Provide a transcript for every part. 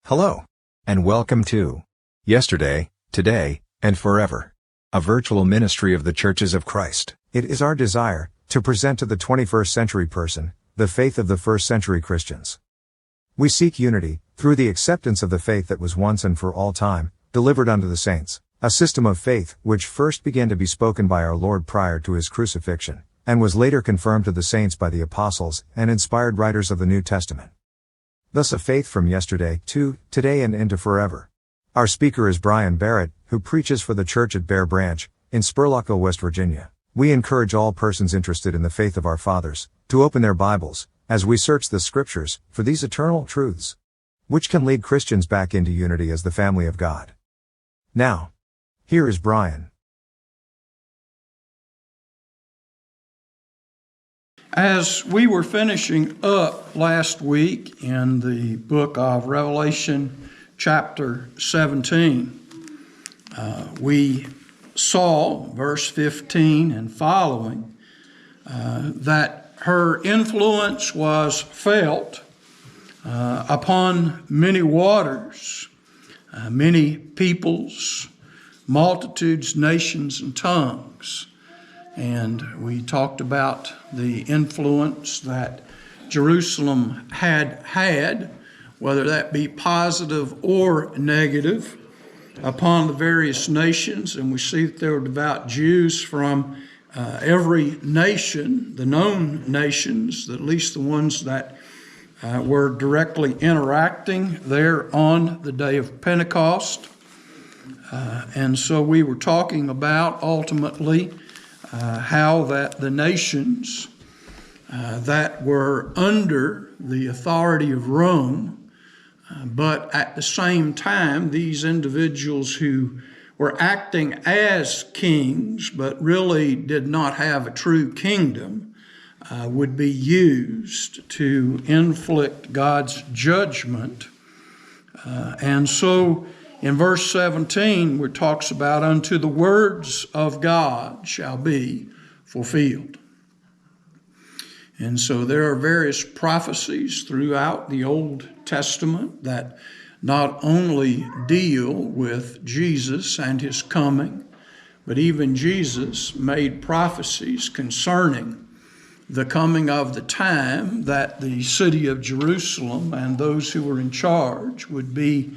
Hello, and welcome to Yesterday, Today, and Forever, a virtual ministry of the Churches of Christ. It is our desire to present to the 21st century person the faith of the first century Christians. We seek unity through the acceptance of the faith that was once and for all time delivered unto the saints, a system of faith which first began to be spoken by our Lord prior to his crucifixion, and was later confirmed to the saints by the apostles and inspired writers of the New Testament. Thus a faith from yesterday to today and into forever. Our speaker is Brian Barrett, who preaches for the church at Bear Branch, in Spurlockville, West Virginia. We encourage all persons interested in the faith of our fathers to open their Bibles, as we search the Scriptures, for these eternal truths, which can lead Christians back into unity as the family of God. Now, here is Brian. As we were finishing up last week in the book of Revelation, chapter 17, we saw, verse 15 and following, that her influence was felt upon many waters, many peoples, multitudes, nations, and tongues. And we talked about the influence that Jerusalem had, whether that be positive or negative, upon the various nations. And we see that there were devout Jews from every nation, the known nations, at least the ones that were directly interacting there on the day of Pentecost. And so we were talking about ultimately how that the nations that were under the authority of Rome, but at the same time, these individuals who were acting as kings, but really did not have a true kingdom, would be used to inflict God's judgment. And so in verse 17, where it talks about, unto the words of God shall be fulfilled. And so there are various prophecies throughout the Old Testament that not only deal with Jesus and his coming, but even Jesus made prophecies concerning the coming of the time that the city of Jerusalem and those who were in charge would be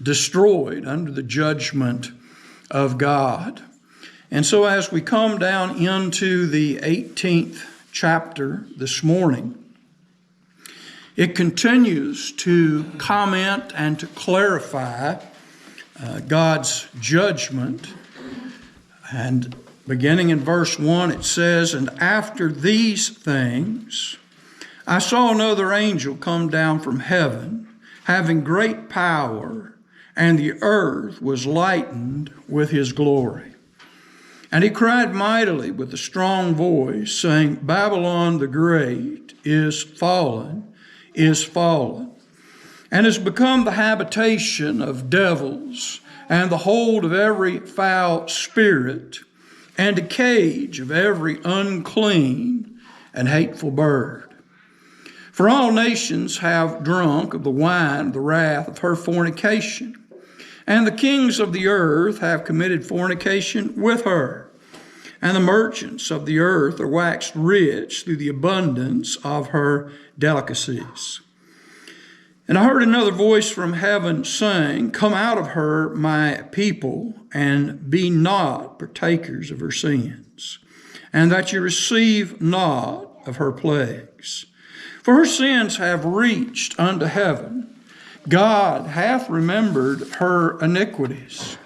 destroyed under the judgment of God. And so as we come down into the 18th chapter this morning, it continues to comment and to clarify God's judgment. And beginning in verse 1, it says, And after these things, I saw another angel come down from heaven, having great power, and the earth was lightened with his glory. And he cried mightily with a strong voice, saying, Babylon the Great is fallen, and has become the habitation of devils, and the hold of every foul spirit, and a cage of every unclean and hateful bird. For all nations have drunk of the wine of the wrath of her fornication, and the kings of the earth have committed fornication with her, and the merchants of the earth are waxed rich through the abundance of her delicacies. And I heard another voice from heaven saying, Come out of her, my people, and be not partakers of her sins, and that you receive not of her plagues. For her sins have reached unto heaven. God hath remembered her iniquities.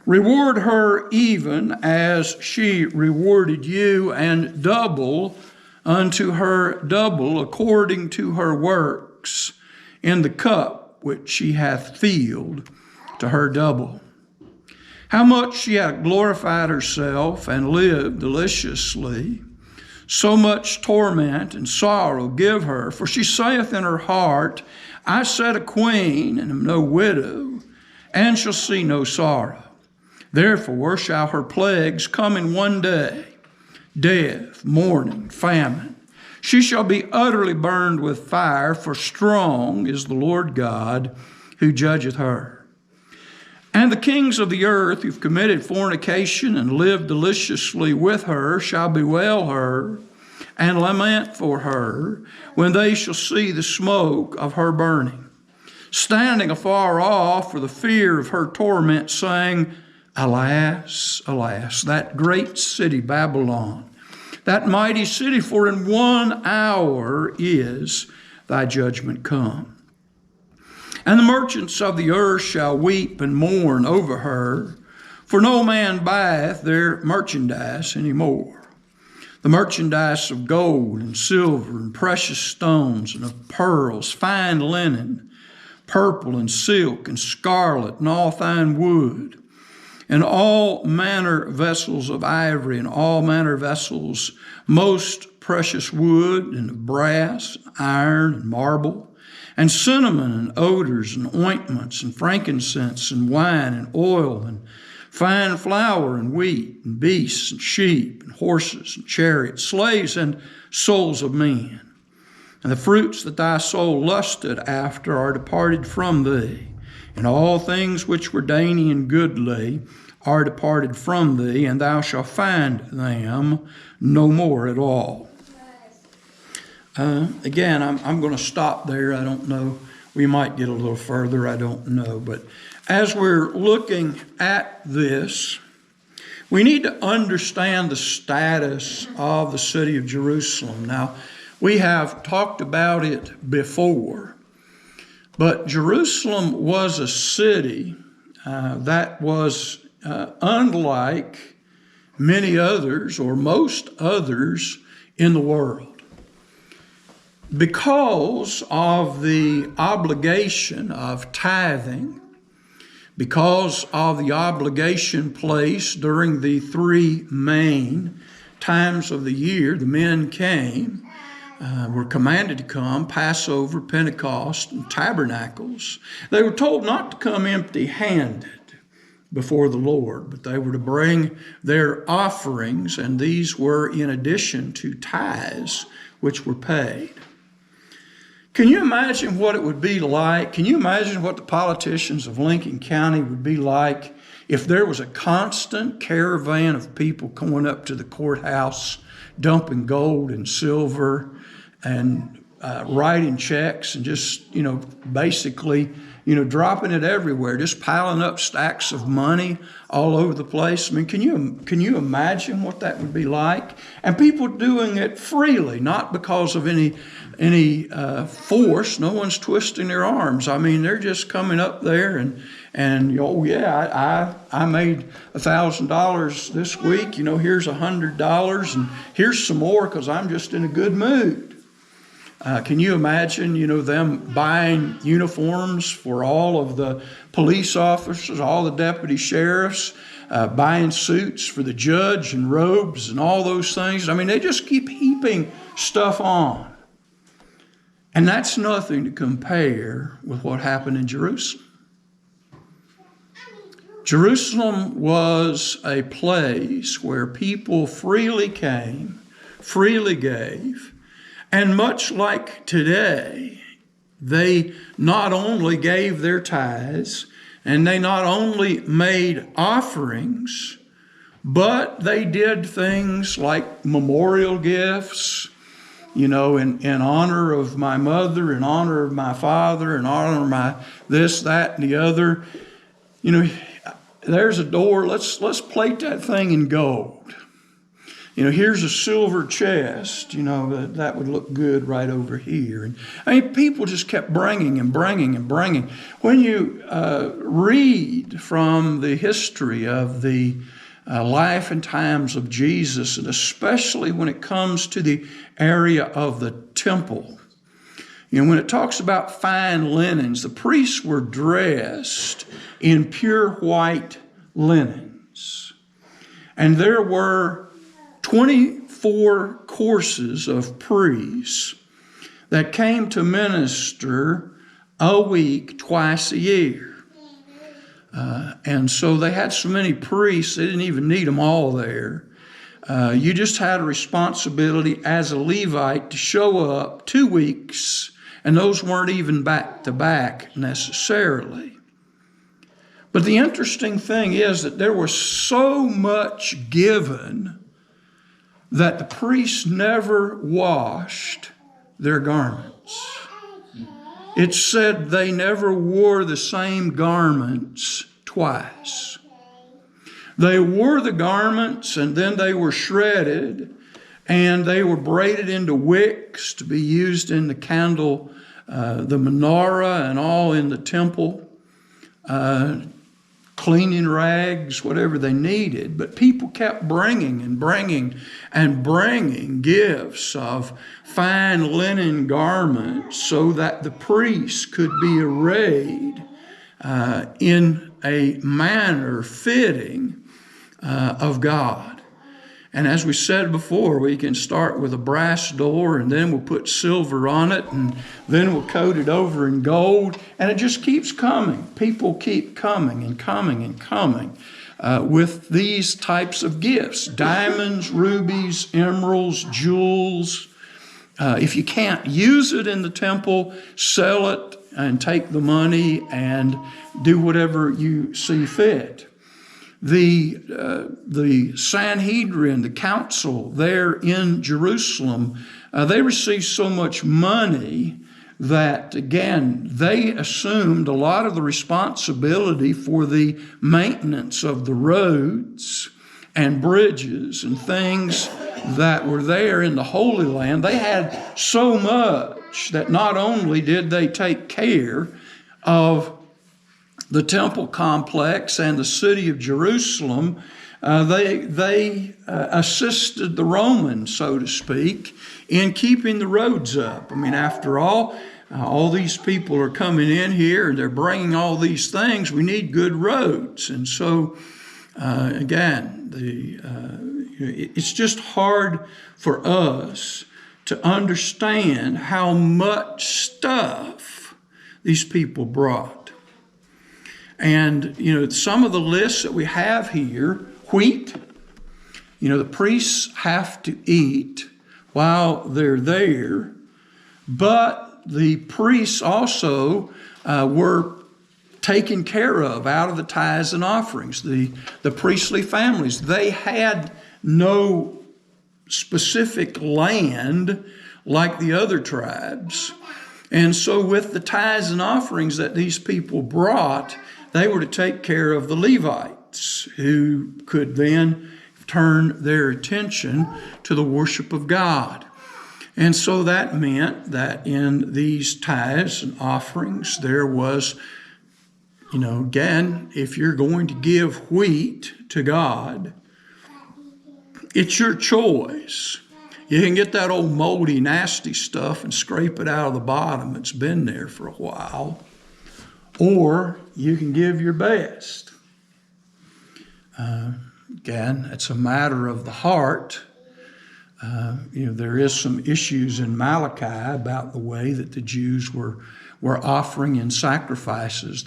Reward her even as she rewarded you, and double unto her double according to her works, in the cup which she hath filled to her double. How much she hath glorified herself and lived deliciously, so much torment and sorrow give her. For she saith in her heart, I sat a queen and am no widow, and shall see no sorrow. Therefore shall her plagues come in one day, death, mourning, famine, She shall be utterly burned with fire, for strong is the Lord God who judgeth her. And the kings of the earth who've committed fornication and lived deliciously with her shall bewail her and lament for her when they shall see the smoke of her burning, standing afar off for the fear of her torment, saying, Alas, alas, that great city Babylon, that mighty city, for in 1 hour is thy judgment come. And the merchants of the earth shall weep and mourn over her, for no man buyeth their merchandise any more. The merchandise of gold and silver and precious stones and of pearls, fine linen, purple and silk and scarlet and all fine wood, and all manner vessels of ivory and all manner vessels, most precious wood and of brass, iron and marble, and cinnamon and odors and ointments and frankincense and wine and oil and fine flour and wheat and beasts and sheep and horses and chariots, slaves and souls of men. And the fruits that thy soul lusted after are departed from thee, and all things which were dainty and goodly are departed from thee, and thou shalt find them no more at all. Again, I'm going to stop there. I don't know. We might get a little further. I don't know. But as we're looking at this, we need to understand the status of the city of Jerusalem. Now, we have talked about it before, but Jerusalem was a city that was unlike many others or most others in the world, because of the obligation of tithing, because of the obligation placed during the 3 main times of the year. The men came, were commanded to come, Passover, Pentecost, and Tabernacles. They were told not to come empty-handed before the Lord, but they were to bring their offerings, and these were in addition to tithes, which were paid. Can you imagine what it would be like? Can you imagine what the politicians of Lincoln County would be like if there was a constant caravan of people going up to the courthouse, dumping gold and silver and writing checks and just, basically, dropping it everywhere, just piling up stacks of money all over the place? I mean, can you imagine what that would be like? And people doing it freely, not because of any force. No one's twisting their arms. I mean, they're just coming up there and oh yeah, I made $1,000 this week. Here's $100 and here's some more because I'm just in a good mood. Can you imagine, them buying uniforms for all of the police officers, all the deputy sheriffs, buying suits for the judge and robes and all those things? I mean, they just keep heaping stuff on. And that's nothing to compare with what happened in Jerusalem. Jerusalem was a place where people freely came, freely gave, and much like today, they not only gave their tithes, and they not only made offerings, but they did things like memorial gifts, in honor of my mother, in honor of my father, in honor of my this, that, and the other. There's a door, let's plate that thing in gold. Here's a silver chest, that would look good right over here. And people just kept bringing and bringing and bringing. When you read from the history of the life and times of Jesus, and especially when it comes to the area of the temple, when it talks about fine linens, the priests were dressed in pure white linens. And there were 24 courses of priests that came to minister a week, twice a year. And so they had so many priests, they didn't even need them all there. You just had a responsibility as a Levite to show up 2 weeks, and those weren't even back to back necessarily. But the interesting thing is that there was so much given that the priests never washed their garments. It said they never wore the same garments twice. They wore the garments and then they were shredded and they were braided into wicks to be used in the candle, the menorah and all in the temple, cleaning rags, whatever they needed. But people kept bringing and bringing and bringing gifts of fine linen garments so that the priests could be arrayed in a manner fitting of God. And as we said before, we can start with a brass door and then we'll put silver on it and then we'll coat it over in gold, and it just keeps coming. People keep coming and coming and coming with these types of gifts: diamonds, rubies, emeralds, jewels. If you can't use it in the temple, sell it and take the money and do whatever you see fit. The Sanhedrin, the council there in Jerusalem, they received so much money that, again, they assumed a lot of the responsibility for the maintenance of the roads and bridges and things that were there in the Holy Land. They had so much that not only did they take care of the temple complex and the city of Jerusalem, they assisted the Romans, so to speak, in keeping the roads up. I mean, after all these people are coming in here and they're bringing all these things. We need good roads. And so, again, it's just hard for us to understand how much stuff these people brought. And, some of the lists that we have here: wheat. The priests have to eat while they're there, but the priests also were taken care of out of the tithes and offerings. The priestly families, they had no specific land like the other tribes. And so with the tithes and offerings that these people brought, they were to take care of the Levites, who could then turn their attention to the worship of God. And so that meant that in these tithes and offerings, there was, again, if you're going to give wheat to God, it's your choice. You can get that old moldy, nasty stuff and scrape it out of the bottom. It's been there for a while. Or you can give your best. Again, it's a matter of the heart. There is some issues in Malachi about the way that the Jews were offering in sacrifices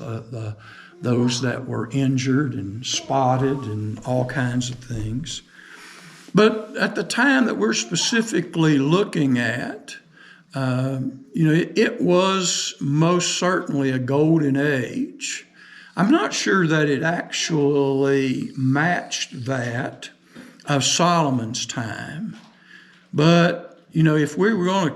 those that were injured and spotted and all kinds of things. But at the time that we're specifically looking at, it was most certainly a golden age. I'm not sure that it actually matched that of Solomon's time. But, if we were going to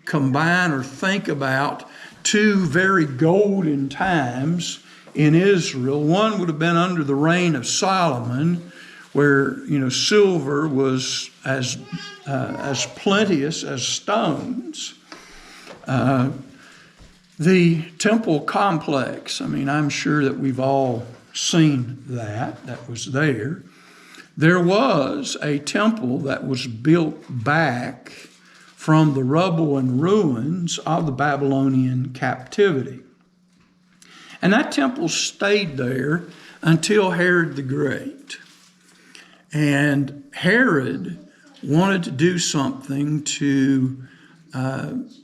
combine or think about two very golden times in Israel, one would have been under the reign of Solomon, where, silver was as plenteous as stones. The temple complex, I'm sure that we've all seen that was there. There was a temple that was built back from the rubble and ruins of the Babylonian captivity. And that temple stayed there until Herod the Great. And Herod wanted to do something to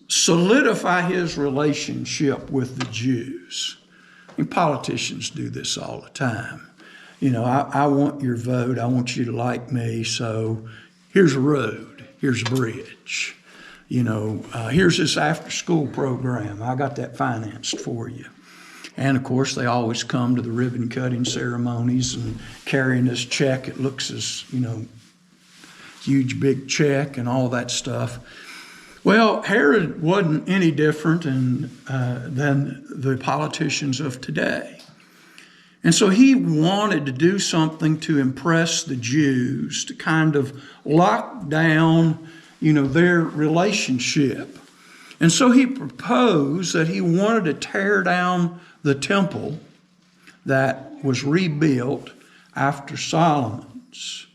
solidify his relationship with the Jews. Politicians do this all the time. I want your vote. I want you to like me. So here's a road. Here's a bridge. Here's this after-school program. I got that financed for you. And, of course, they always come to the ribbon-cutting ceremonies and carrying this check. It looks as, huge, big check and all that stuff. Well, Herod wasn't any different than the politicians of today. And so he wanted to do something to impress the Jews, to kind of lock down, their relationship. And so he proposed that he wanted to tear down the temple that was rebuilt after Solomon's.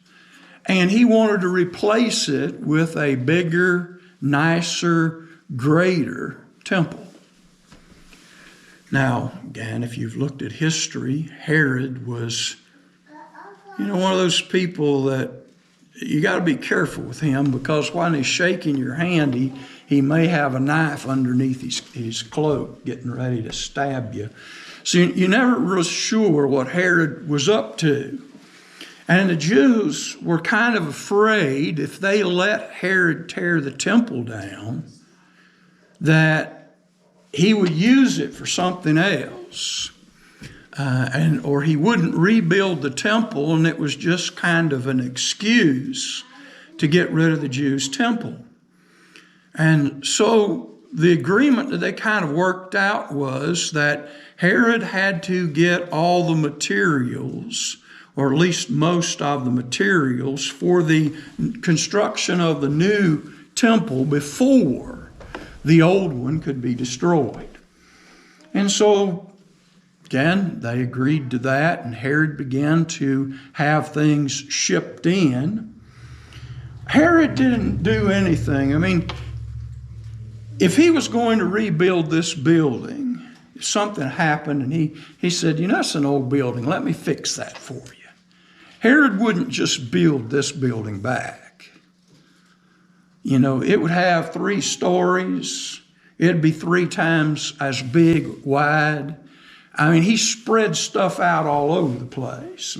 And he wanted to replace it with a bigger, nicer, greater temple. Now, again, if you've looked at history, Herod was, one of those people that you got to be careful with him, because when he's shaking your hand, he may have a knife underneath his cloak getting ready to stab you. So you're never real sure what Herod was up to. And the Jews were kind of afraid if they let Herod tear the temple down, that he would use it for something else. Or he wouldn't rebuild the temple, and it was just kind of an excuse to get rid of the Jews' temple. And so the agreement that they kind of worked out was that Herod had to get all the materials, or at least most of the materials, for the construction of the new temple before the old one could be destroyed. And so, again, they agreed to that, and Herod began to have things shipped in. Herod didn't do anything. If he was going to rebuild this building, if something happened and he said, that's an old building, let me fix that for you. Herod wouldn't just build this building back. It would have 3 stories. It'd be 3 times as big, wide. He spread stuff out all over the place.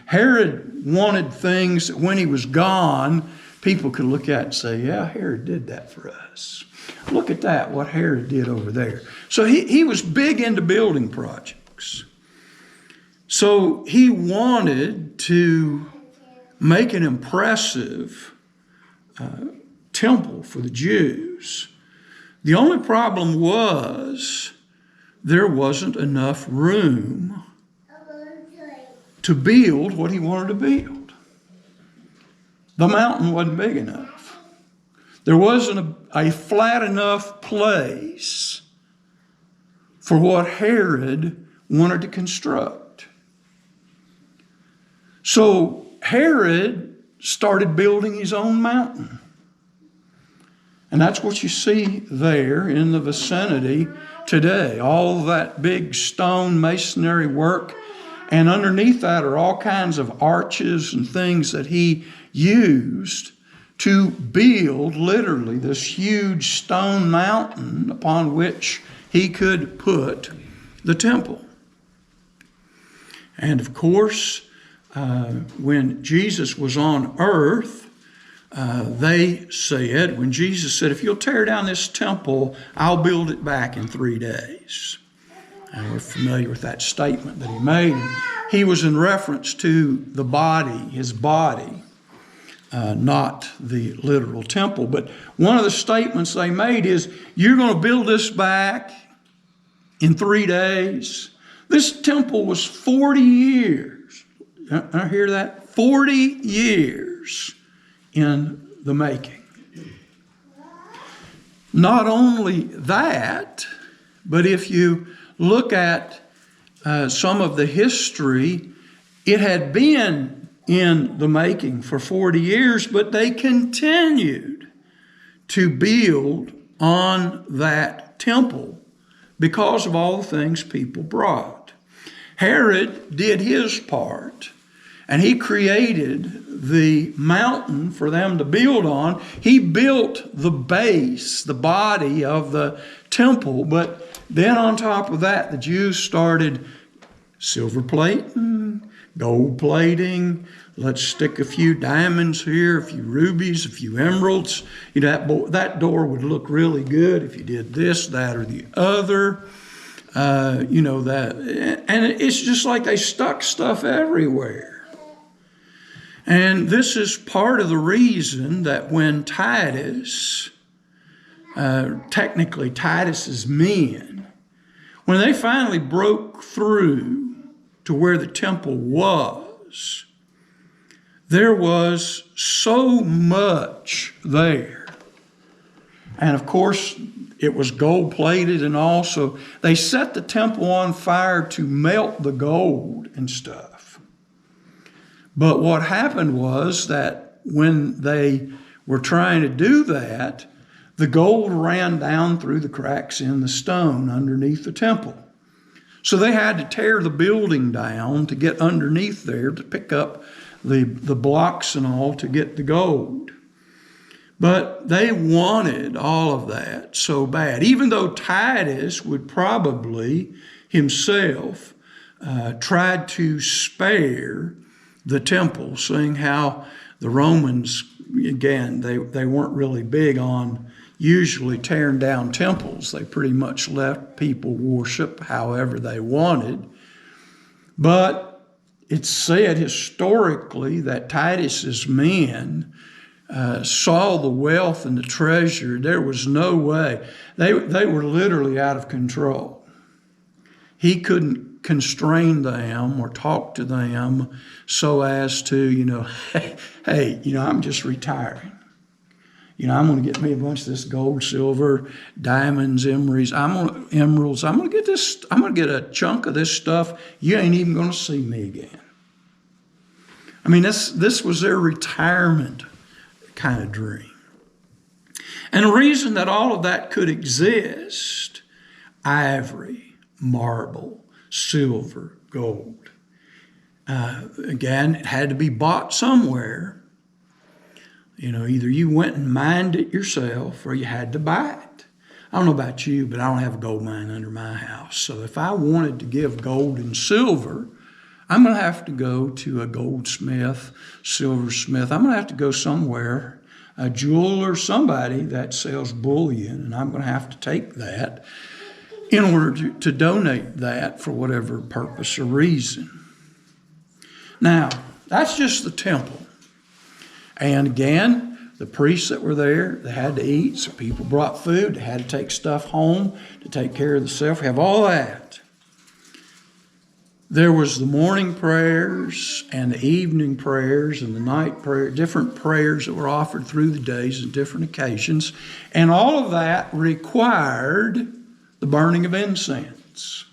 Herod wanted things that when he was gone, people could look at and say, yeah, Herod did that for us. Look at that, what Herod did over there. So he was big into building projects. So he wanted to make an impressive temple for the Jews. The only problem was there wasn't enough room to build what he wanted to build. The mountain wasn't big enough. There wasn't a flat enough place for what Herod wanted to construct. So Herod started building his own mountain. And that's what you see there in the vicinity today. All that big stone masonry work. And underneath that are all kinds of arches and things that he used to build literally this huge stone mountain upon which he could put the temple. And of course, when Jesus was on earth, they said, when Jesus said, if you'll tear down this temple, I'll build it back in 3 days. And we're familiar with that statement that he made. He was in reference to the body, his body, not the literal temple. But one of the statements they made is, you're going to build this back in 3 days. This temple was 40 years. I hear that? 40 years in the making. Not only that, but if you look at some of the history, it had been in the making for 40 years, but they continued to build on that temple because of all the things people brought. Herod did his part, and he created the mountain for them to build on. He built the base, the body of the temple, but then on top of that, the Jews started silver plating, gold plating. Let's stick a few diamonds here, a few rubies, a few emeralds. You know, that door would look really good if you did this, that, or the other. You know, that, and it's just like they stuck stuff everywhere. And this is part of the reason that when Titus, technically Titus's men, when they finally broke through to where the temple was, there was so much there. And of course, it was gold plated and all, so they set the temple on fire to melt the gold and stuff. But what happened was that when they were trying to do that, the gold ran down through the cracks in the stone underneath the temple. So they had to tear the building down to get underneath there to pick up the blocks and all to get the gold. But they wanted all of that so bad, even though Titus would probably himself tried to spare the temple, seeing how the Romans, again, they weren't really big on usually tearing down temples. They pretty much let people worship however they wanted. But it's said historically that Titus's men saw the wealth and the treasure. There was no way. They were literally out of control. He couldn't constrain them or talk to them so as to, you know, hey, you know, I'm just retiring. You know, I'm going to get me a bunch of this gold, silver, diamonds, emeralds. I'm going to get this. I'm going to get a chunk of this stuff. You ain't even going to see me again. I mean, this was their retirement kind of dream. And the reason that all of that could exist, ivory, marble, silver, gold. Again, it had to be bought somewhere. You know, either you went and mined it yourself or you had to buy it. I don't know about you, but I don't have a gold mine under my house. So if I wanted to give gold and silver, I'm going to have to go to a goldsmith, silversmith. I'm going to have to go somewhere, a jeweler, somebody that sells bullion, and I'm going to have to take that in order to donate that for whatever purpose or reason. Now, that's just the temple. And again, the priests that were there, they had to eat, so people brought food. They had to take stuff home to take care of themselves. We have all that. There was the morning prayers and the evening prayers and the night prayer, different prayers that were offered through the days and different occasions. And all of that required the burning of incense.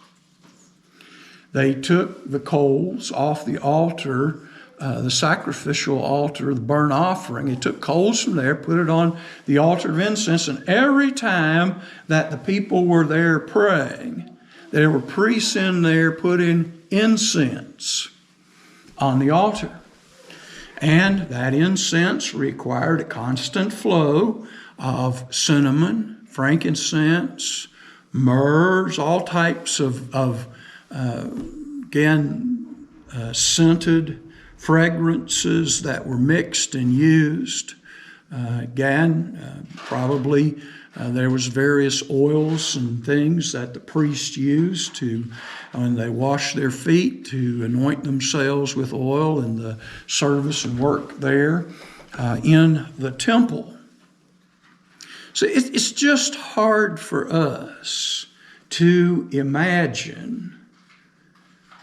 They took the coals off the altar, the sacrificial altar, the burnt offering. They took coals from there, put it on the altar of incense, and every time that the people were there praying, there were priests in there putting incense on the altar. And that incense required a constant flow of cinnamon, frankincense, myrrhs, all types of scented fragrances that were mixed and used. Probably there was various oils and things that the priests used to, when they washed their feet, to anoint themselves with oil in the service and work there in the temple. So it's just hard for us to imagine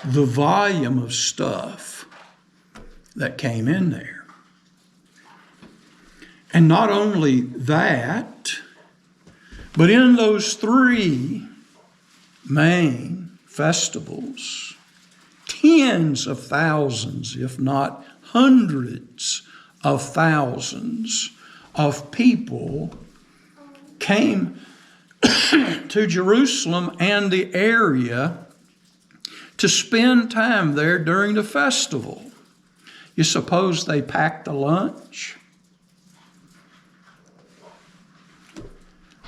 the volume of stuff that came in there. And not only that, but in those three main festivals, tens of thousands, if not hundreds of thousands of people came to Jerusalem and the area to spend time there during the festival. You suppose they packed a lunch?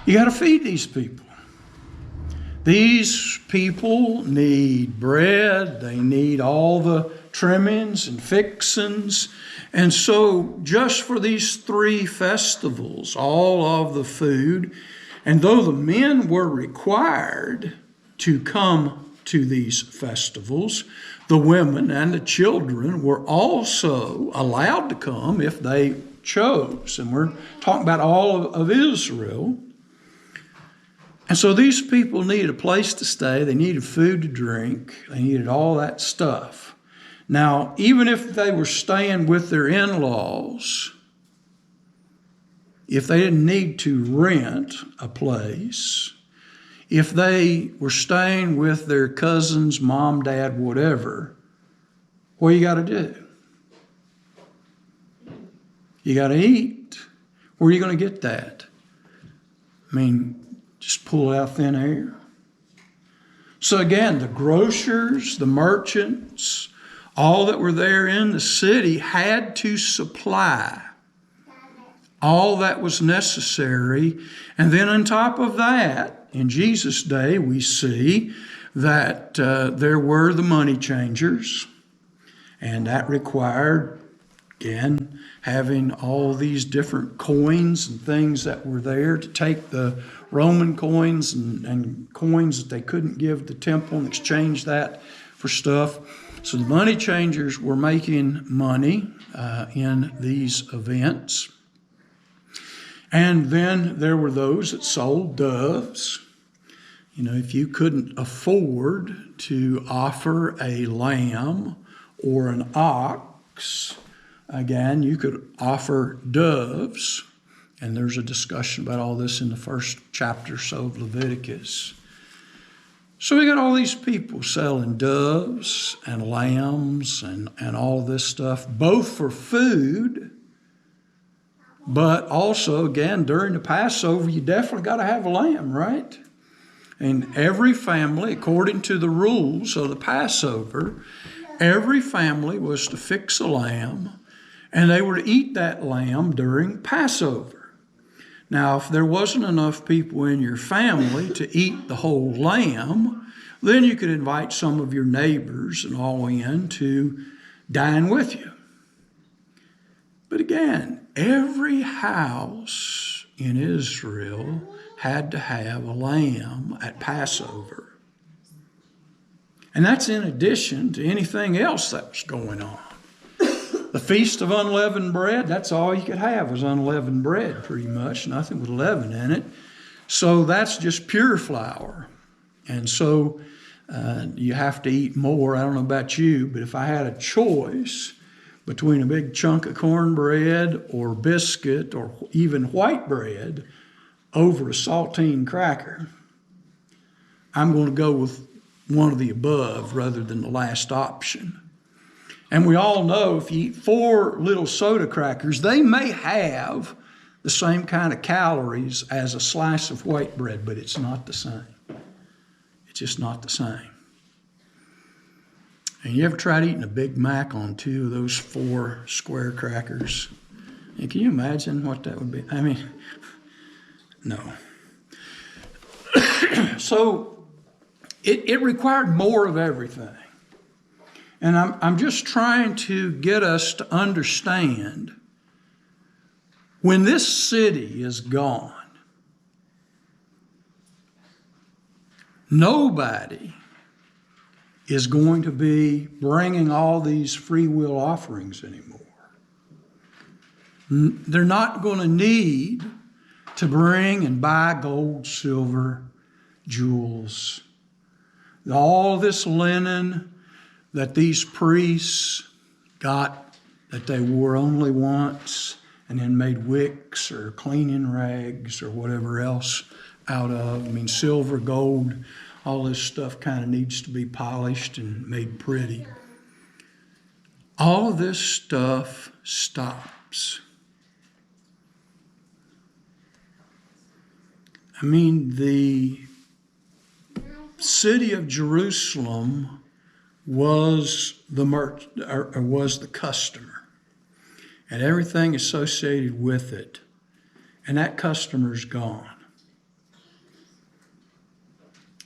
You got to feed these people. These people need bread, they need all the trimmings and fixings. And so just for these 3 festivals, all of the food, and though the men were required to come to these festivals, the women and the children were also allowed to come if they chose. And we're talking about all of Israel. And so these people needed a place to stay. They needed food to drink. They needed all that stuff. Now, even if they were staying with their in-laws, if they didn't need to rent a place, if they were staying with their cousins, mom, dad, whatever, what you got to do? You got to eat. Where are you going to get that? I mean, just pull it out thin air. So again, the grocers, the merchants, all that were there in the city had to supply all that was necessary. And then on top of that, in Jesus' day, we see that there were the money changers, and that required, again, having all these different coins and things that were there to take the Roman coins and coins that they couldn't give the temple and exchange that for stuff. So the money changers were making money in these events. And then there were those that sold doves. You know, if you couldn't afford to offer a lamb or an ox, again, you could offer doves. And there's a discussion about all this in the first chapter or so of Leviticus. So we got all these people selling doves and lambs and all this stuff, both for food, but also, again, during the Passover, you definitely got to have a lamb, right? And every family, according to the rules of the Passover, every family was to fix a lamb, and they were to eat that lamb during Passover. Now, if there wasn't enough people in your family to eat the whole lamb, then you could invite some of your neighbors and all in to dine with you. But again, every house in Israel had to have a lamb at Passover. And that's in addition to anything else that was going on. The Feast of Unleavened Bread, that's all you could have was unleavened bread pretty much, nothing with leaven in it. So that's just pure flour. And so you have to eat more. I don't know about you, but if I had a choice between a big chunk of cornbread or biscuit or even white bread over a saltine cracker, I'm going to go with one of the above rather than the last option. And we all know if you eat 4 little soda crackers, they may have the same kind of calories as a slice of white bread, but it's not the same. It's just not the same. And you ever tried eating a Big Mac on 2 of those 4 square crackers? And can you imagine what that would be? I mean, no. So it required more of everything. And I'm just trying to get us to understand when this city is gone, nobody is going to be bringing all these free will offerings anymore. They're not going to need to bring and buy gold, silver, jewels, all this linen that these priests got that they wore only once and then made wicks or cleaning rags or whatever else out of. I mean, silver, gold, all this stuff kind of needs to be polished and made pretty. All of this stuff stops. I mean, the city of Jerusalem was the customer and everything associated with it, and that customer's gone.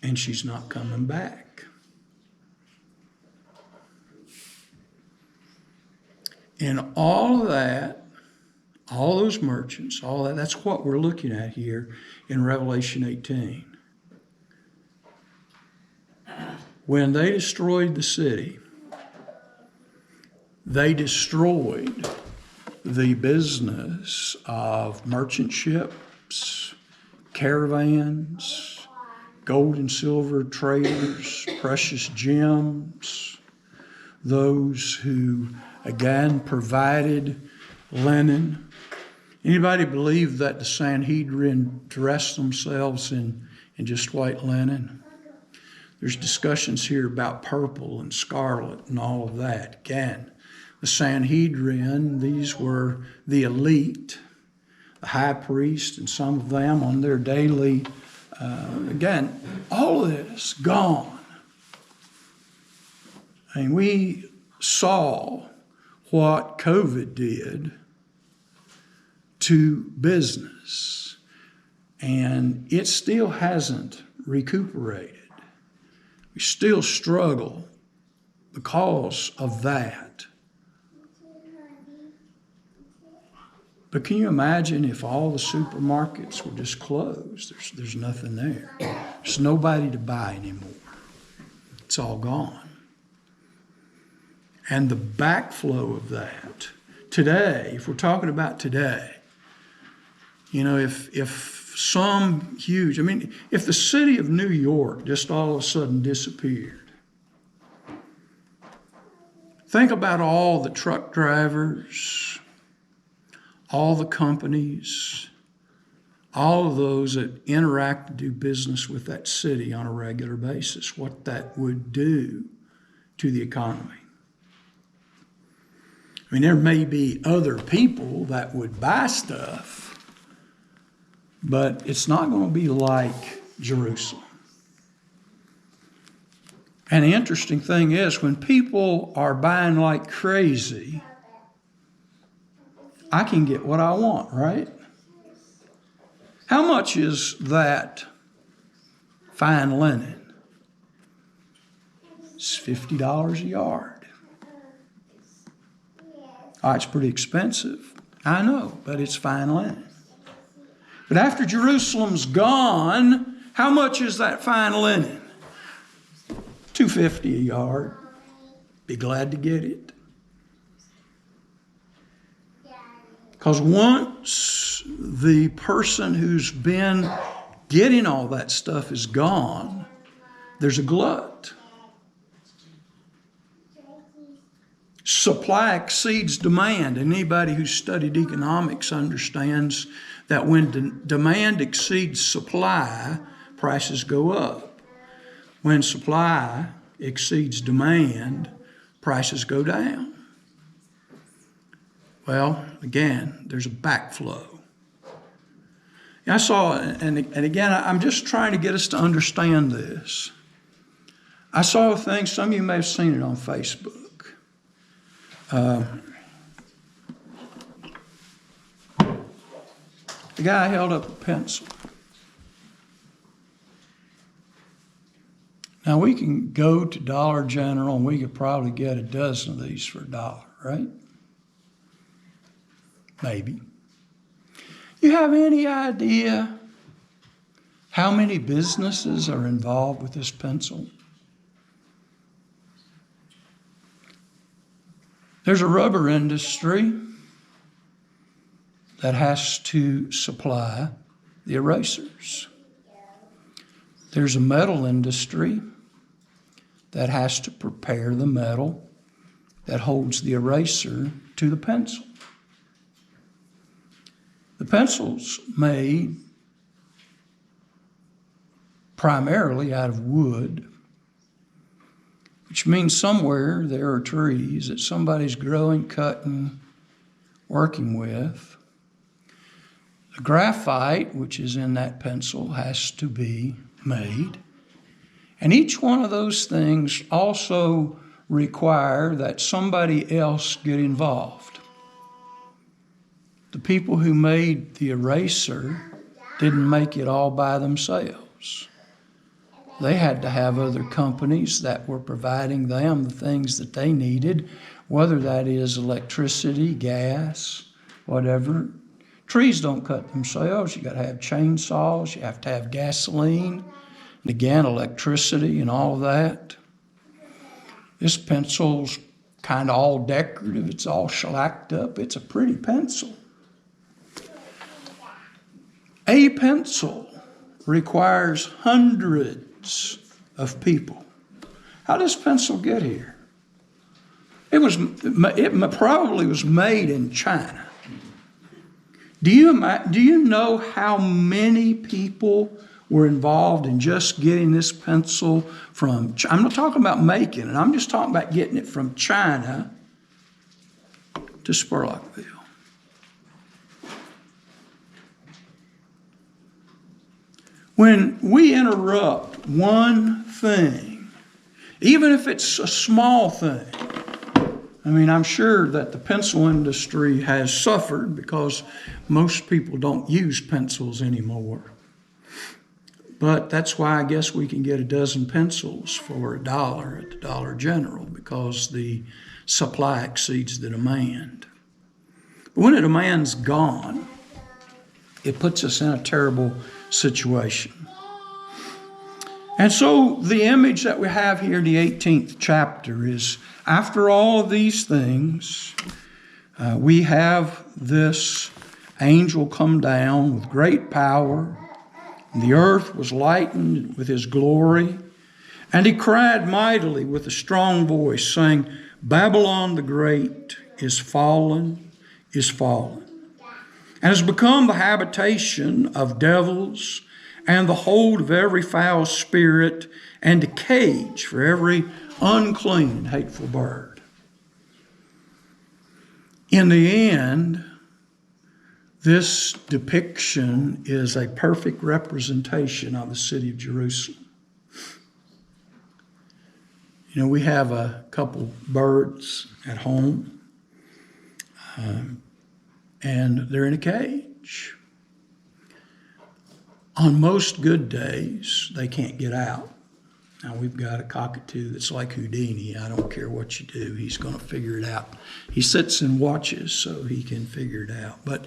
and she's not coming back. And all of that, all those merchants, all that, that's what we're looking at here in Revelation 18. When they destroyed the city, they destroyed the business of merchant ships, caravans, gold and silver traders, precious gems, those who, again, provided linen. Anybody believe that the Sanhedrin dressed themselves in just white linen? There's discussions here about purple and scarlet and all of that. Again, the Sanhedrin, these were the elite, the high priest and some of them on their daily, again, all of this gone. And we saw what COVID did to business, and it still hasn't recuperated. We still struggle because of that. But can you imagine if all the supermarkets were just closed? There's nothing there. There's nobody to buy anymore. It's all gone. And the backflow of that today, if we're talking about today, if some huge, if the city of New York just all of a sudden disappeared, think about all the truck drivers, all the companies, all of those that interact and do business with that city on a regular basis, what that would do to the economy. There may be other people that would buy stuff, but it's not going to be like Jerusalem. And the interesting thing is, when people are buying like crazy, I can get what I want, right? How much is that fine linen? It's $50 a yard. It's pretty expensive. I know, but it's fine linen. But after Jerusalem's gone, how much is that fine linen? $2.50 a yard. Be glad to get it. Because once the person who's been getting all that stuff is gone, there's a glut. Supply exceeds demand. And anybody who's studied economics understands that when demand exceeds supply, prices go up. When supply exceeds demand, prices go down. Well, again, there's a backflow. I saw, and again, I'm just trying to get us to understand this. I saw a thing, some of you may have seen it on Facebook. The guy held up a pencil. Now, we can go to Dollar General and we could probably get a dozen of these for $1, right? Maybe. You have any idea how many businesses are involved with this pencil? There's a rubber industry that has to supply the erasers. There's a metal industry that has to prepare the metal that holds the eraser to the pencil. The pencil's made primarily out of wood, which means somewhere there are trees that somebody's growing, cutting, working with. The graphite, which is in that pencil, has to be made. And each one of those things also require that somebody else get involved. The people who made the eraser didn't make it all by themselves. they had to have other companies that were providing them the things that they needed, whether that is electricity, gas, whatever. Trees don't cut themselves. You got to have chainsaws. You have to have gasoline, and again, electricity and all of that. This pencil's kind of all decorative. It's all shellacked up. It's a pretty pencil. A pencil requires hundreds of people. How does pencil get here? It probably was made in China. Do you know how many people were involved in just getting this pencil from, I'm not talking about making it, I'm just talking about getting it from China to Spurlockville. When we interrupt one thing, even if it's a small thing, I mean, I'm sure that the pencil industry has suffered because most people don't use pencils anymore. But that's why I guess we can get a dozen pencils for $1 at the Dollar General, because the supply exceeds the demand. But when the demand's gone, it puts us in a terrible situation. And so the image that we have here in the 18th chapter is, after all of these things, we have this angel come down with great power. And the earth was lightened with his glory. And he cried mightily with a strong voice, saying, Babylon the Great is fallen, and has become the habitation of devils, and the hold of every foul spirit, and a cage for every unclean and hateful bird. In the end, this depiction is a perfect representation of the city of Jerusalem. You know, we have a couple birds at home, and they're in a cage. On most good days, they can't get out. Now, we've got a cockatoo that's like Houdini. I don't care what you do, he's going to figure it out. He sits and watches so he can figure it out. But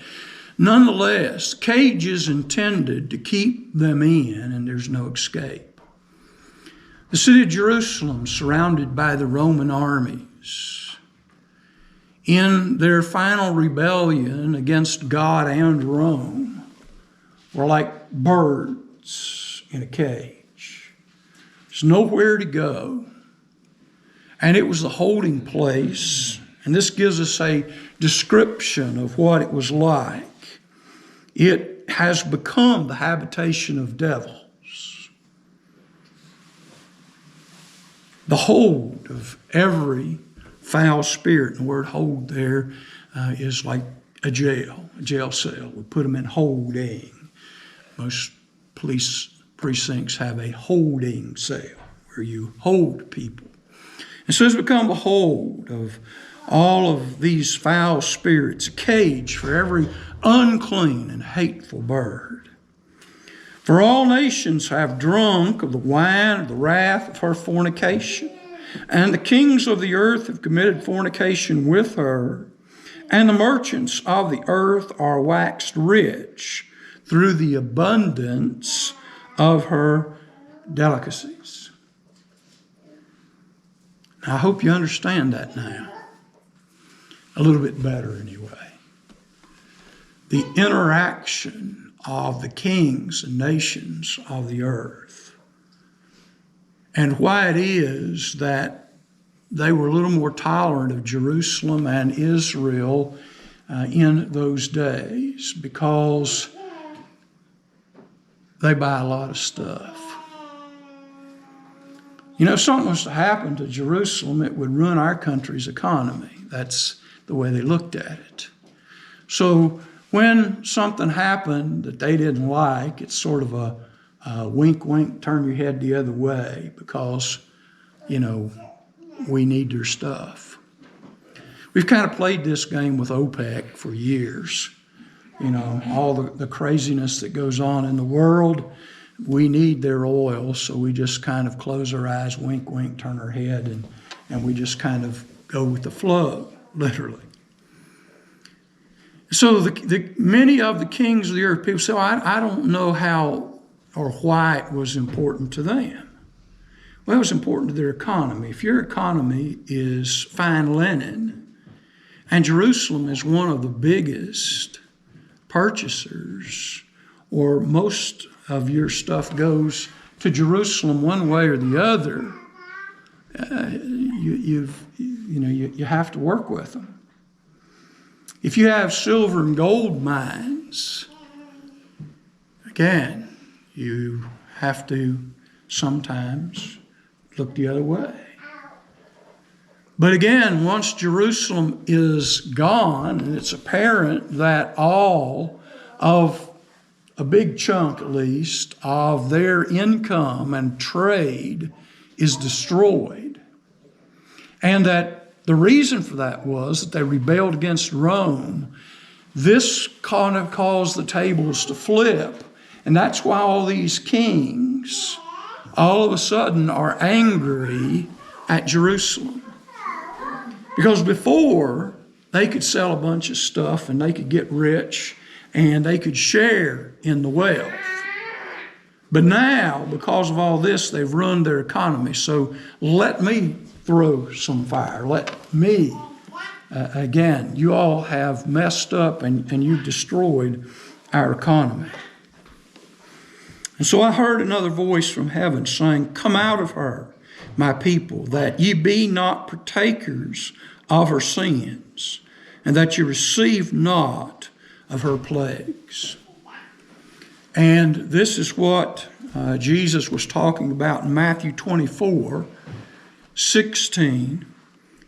nonetheless, cage is intended to keep them in, and there's no escape. The city of Jerusalem, surrounded by the Roman armies, in their final rebellion against God and Rome, were like birds in a cage. There's nowhere to go. And it was the holding place. And this gives us a description of what it was like. It has become the habitation of devils. The hold of every foul spirit. And the word hold there is like a jail cell. We put them in holding. Most police precincts have a holding cell where you hold people. And so it's become a hold of all of these foul spirits, a cage for every unclean and hateful bird. For all nations have drunk of the wine of the wrath of her fornication, and the kings of the earth have committed fornication with her, and the merchants of the earth are waxed rich through the abundance of her delicacies. Now, I hope you understand that now. A little bit better anyway. The interaction of the kings and nations of the earth, and why it is that they were a little more tolerant of Jerusalem and Israel in those days, because they buy a lot of stuff. You know, if something was to happen to Jerusalem, it would ruin our country's economy. That's the way they looked at it. So when something happened that they didn't like, it's sort of a wink, wink, turn your head the other way, because, you know, we need their stuff. We've kind of played this game with OPEC for years. You know, all the craziness that goes on in the world. we need their oil, so we just kind of close our eyes, wink, wink, turn our head, and we just kind of go with the flow, literally. So many of the kings of the earth, people say, I don't know how or why it was important to them. Well, it was important to their economy. If your economy is fine linen, and Jerusalem is one of the biggest purchasers, or most of your stuff goes to Jerusalem one way or the other, you have to work with them. If you have silver and gold mines, again, you have to sometimes look the other way. But again, once Jerusalem is gone, and it's apparent that all of a big chunk, at least, of their income and trade is destroyed, and that the reason for that was that they rebelled against Rome, this kind of caused the tables to flip. And that's why all these kings all of a sudden are angry at Jerusalem. Because before, they could sell a bunch of stuff and they could get rich and they could share in the wealth. But now, because of all this, they've ruined their economy. So let me throw some fire. Let me, again, you all have messed up and you've destroyed our economy. And so I heard another voice from heaven saying, "Come out of her, my people, that ye be not partakers of her sins, and that ye receive not of her plagues." And this is what Jesus was talking about in Matthew 24, 16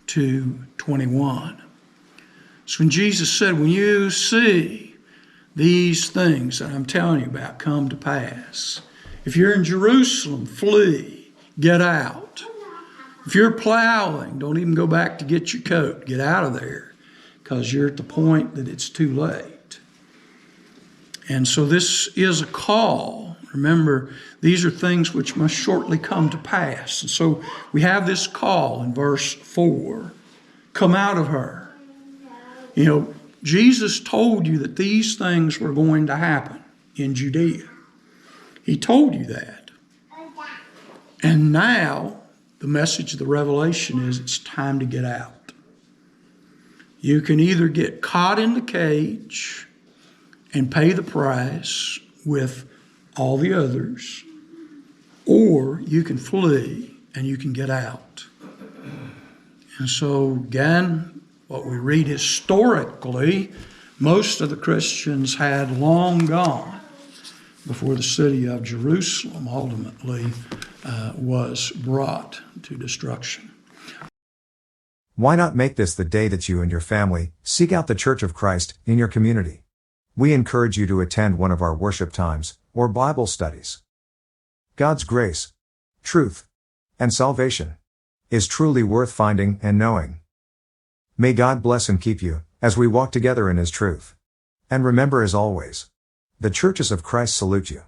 to 21. So when Jesus said, when you see these things that I'm telling you about come to pass, if you're in Jerusalem, flee, get out. If you're plowing, don't even go back to get your coat. Get out of there, because you're at the point that it's too late. And so this is a call. Remember, these are things which must shortly come to pass. And so we have this call in verse 4. Come out of her. You know, Jesus told you that these things were going to happen in Judea. He told you that. And now the message of the revelation is it's time to get out. You can either get caught in the cage and pay the price with all the others, or you can flee and you can get out. And so again, what we read historically, most of the Christians had long gone before the city of Jerusalem ultimately was brought to destruction. Why not make this the day that you and your family seek out the Church of Christ in your community? We encourage you to attend one of our worship times or Bible studies. God's grace, truth, and salvation is truly worth finding and knowing. May God bless and keep you as we walk together in His truth. And remember, as always, the Churches of Christ salute you.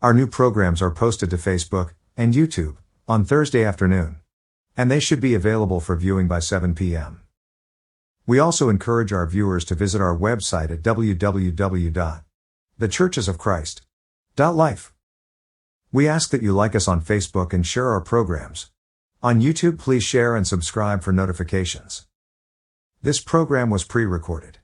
Our new programs are posted to Facebook and YouTube on Thursday afternoon, and they should be available for viewing by 7 p.m. We also encourage our viewers to visit our website at www.thechurchesofchrist.life. We ask that you like us on Facebook and share our programs. On YouTube, please share and subscribe for notifications. This program was pre-recorded.